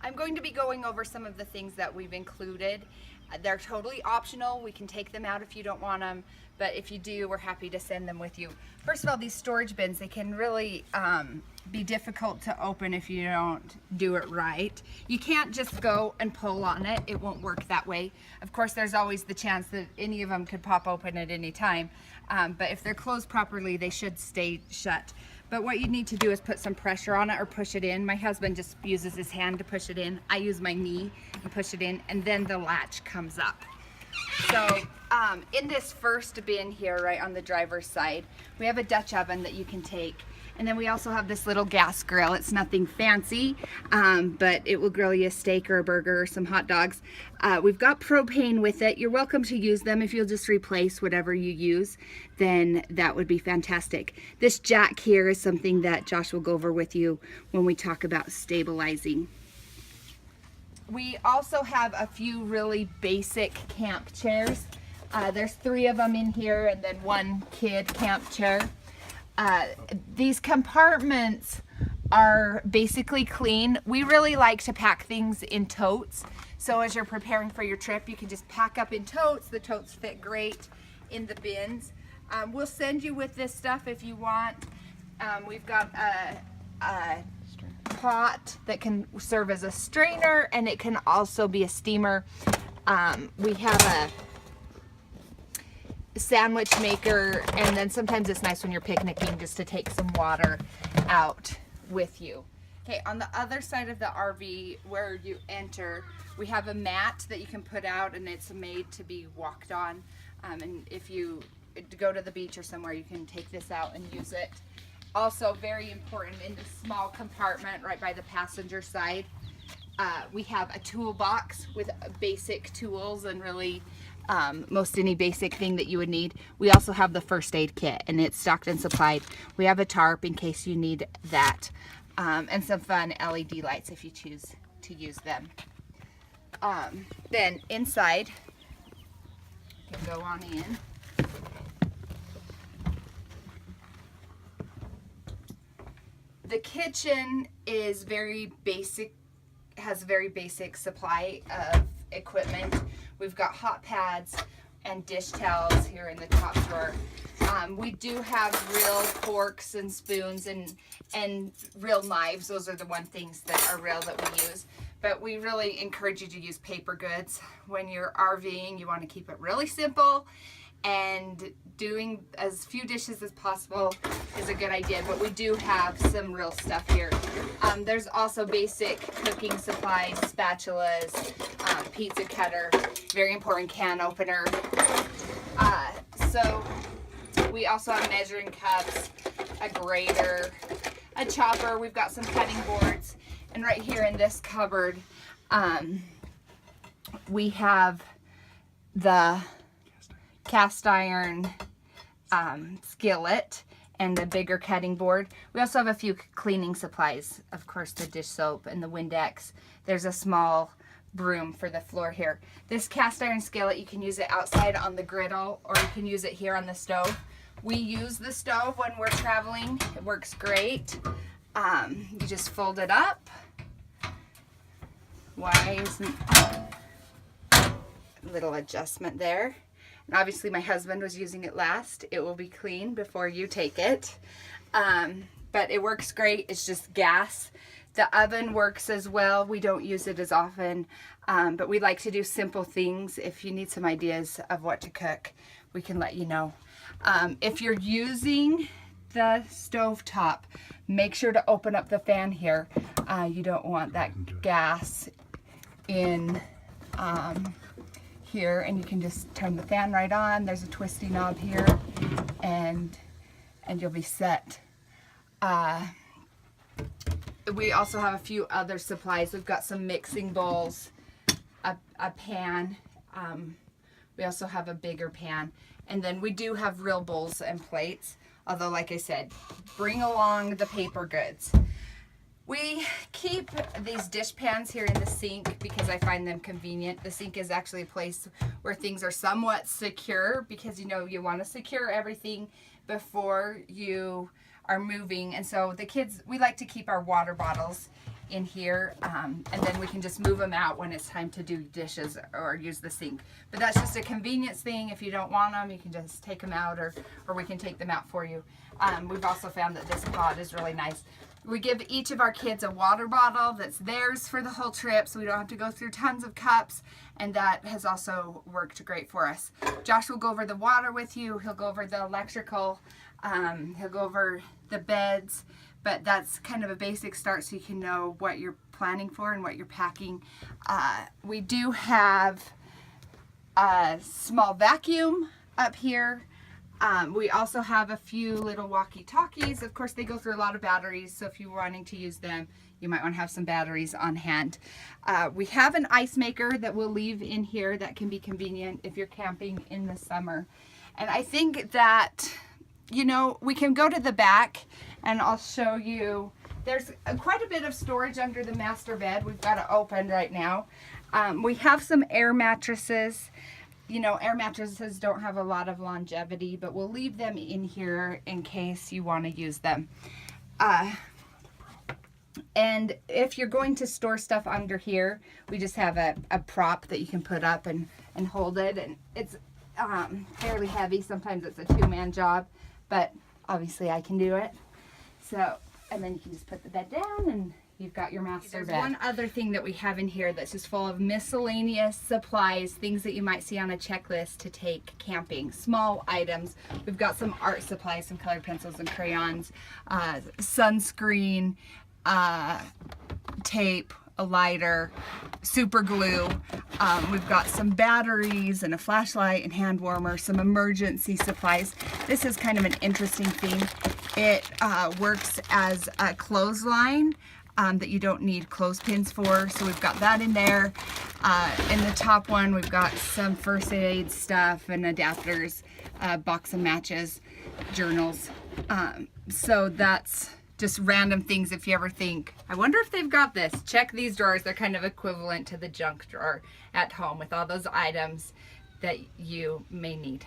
I'm going to be going over some of the things that we've included. They're totally optional. We can take them out if you don't want them, but if you do, we're happy to send them with you. First of all, these storage bins, they can really be difficult to open if you don't do it right. You can't just go and pull on it. It won't work that way. Of course, there's always the chance that any of them could pop open at any time, but if they're closed properly, they should stay shut. But what you need to do is put some pressure on it or push it in. My husband just uses his hand to push it in. I use my knee and push it in, and then the latch comes up. So in this first bin here, right on the driver's side, we have a Dutch oven that you can take. And then we also have this little gas grill. It's nothing fancy, but it will grill you a steak or a burger or some hot dogs. We've got propane with it. You're welcome to use them. If you'll just replace whatever you use, then that would be fantastic. This jack here is something that Josh will go over with you when we talk about stabilizing. We also have a few really basic camp chairs. There's 3 of them in here and then 1 kid camp chair. These compartments are basically clean. We really like to pack things in totes. So as you're preparing for your trip, you can just pack up in totes. The totes fit great in the bins. We'll send you with this stuff if you want. We've got a pot that can serve as a strainer, and it can also be a steamer. We have a sandwich maker, and then sometimes it's nice when you're picnicking just to take some water out with you. Okay, on the other side of the RV where you enter, we have a mat that you can put out, and it's made to be walked on. And if you go to the beach or somewhere, you can take this out and use it. Also very important, in the small compartment right by the passenger side, we have a toolbox with basic tools and really most any basic thing that you would need. We also have the first aid kit, and it's stocked and supplied. We have a tarp in case you need that, and some fun LED lights if you choose to use them. Then inside, you can go on in. The kitchen is very basic, has a very basic supply of equipment. We've got hot pads and dish towels here in the top drawer. We do have real forks and spoons and real knives. Those are the things that are real that we use. But we really encourage you to use paper goods. When you're RVing, you want to keep it really simple, and doing as few dishes as possible is a good idea, but we do have some real stuff here. There's also basic cooking supplies, spatulas, pizza cutter, very important can opener. So we also have measuring cups, a grater, a chopper. We've got some cutting boards, and right here in this cupboard, we have the cast iron skillet and the bigger cutting board. We also have a few cleaning supplies, of course, the dish soap and the Windex. There's a small broom for the floor here. This cast iron skillet, you can use it outside on the griddle, or you can use it here on the stove. We use the stove when we're traveling. It works great. You just fold it up. Why isn't little adjustment there? And obviously my husband was using it last. It will be clean before you take it. But it works great. It's just gas. The oven works as well. We don't use it as often, but we like to do simple things. If you need some ideas of what to cook, we can let you know. If you're using the stove top, make sure to open up the fan here. You don't want that gas in here, and you can just turn the fan right on. There's a twisty knob here, and you'll be set. We also have a few other supplies. We've got some mixing bowls, a pan. We also have a bigger pan, and then we do have real bowls and plates. Although, like I said, bring along the paper goods. We keep these dish pans here in the sink because I find them convenient. The sink is actually a place where things are somewhat secure, because you know you want to secure everything before you are moving. And so the kids, we like to keep our water bottles in here, and then we can just move them out when it's time to do dishes or use the sink. But that's just a convenience thing. If you don't want them, you can just take them out, or we can take them out for you. We've also found that this pod is really nice. We give each of our kids a water bottle that's theirs for the whole trip, so we don't have to go through tons of cups, and that has also worked great for us. Josh will go over the water with you. He'll go over the electrical. He'll go over the beds, but that's kind of a basic start so you can know what you're planning for and what you're packing. We do have a small vacuum up here. We also have a few little walkie-talkies. Of course, they go through a lot of batteries, so if you're wanting to use them, you might want to have some batteries on hand. We have an ice maker that we'll leave in here that can be convenient if you're camping in the summer. And I think that, you know, we can go to the back and I'll show you. There's quite a bit of storage under the master bed. We've got it open right now. We have some air mattresses. You know, air mattresses don't have a lot of longevity, but we'll leave them in here in case you want to use them. And if you're going to store stuff under here, we just have a prop that you can put up and hold it. And it's fairly heavy. Sometimes it's a two-man job, but obviously I can do it. So, and then you can just put the bed down and you've got your master bed. One other thing that we have in here that's just full of miscellaneous supplies, things that you might see on a checklist to take camping, small items. We've got some art supplies, some colored pencils and crayons, sunscreen, tape, a lighter, super glue. We've got some batteries and a flashlight and hand warmer, some emergency supplies. This is kind of an interesting thing. It works as a clothesline that you don't need clothespins for, so we've got that in there. In the top one, we've got some first aid stuff and adapters, box of matches, journals. So that's just random things. If you ever think, I wonder if they've got this, check these drawers. They're kind of equivalent to the junk drawer at home with all those items that you may need.